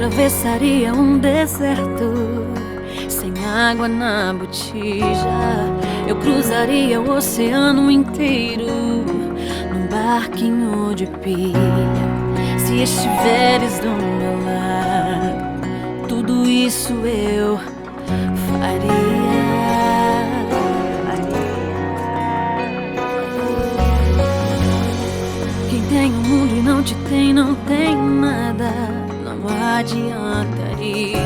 Atravessaria um deserto sem água na botija. Eu cruzaria o oceano inteiro num barquinho de pilha. Se estiveres do meu lado, tudo isso eu faria. Quem tem o mundo e não te tem, não tem nada. Não adiantaria.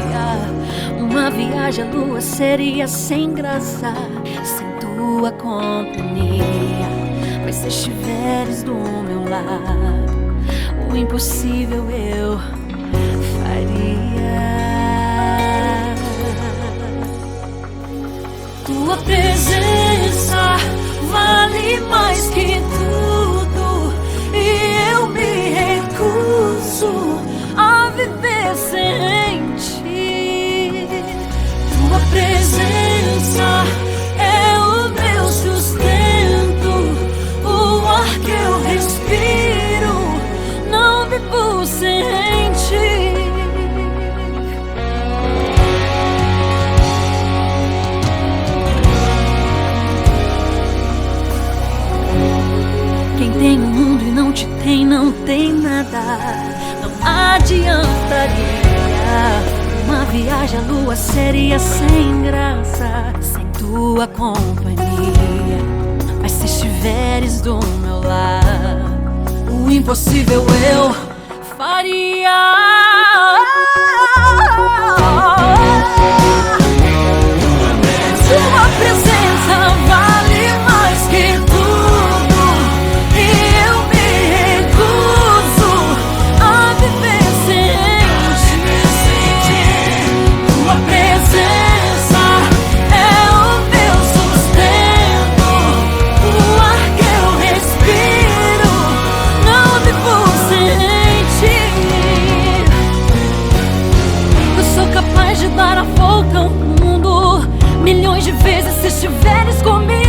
Uma viagem à lua seria sem graça sem tua companhia. Mas se estiveres do meu lado, o impossível eu faria. Tua presença vale mais que tudo, e eu me recuso a viver sem ti. Tua presença é o meu sustento, o ar que eu respiro, não vivo sem ti. Quem tem o mundo e não te tem, não tem nada. Não adiantaria. Uma viagem à lua seria sem graça sem tua companhia. Mas se estiveres do meu lado, o impossível eu faria. Tua presença vale mais que tudo, e eu me recuso a viver sem ti. Tua presença é o meu sustento, o ar que eu respiro, não vivo sem ti. Eu sou capaz de dar a volta ao mundo milhões de vezes se estiveres comigo.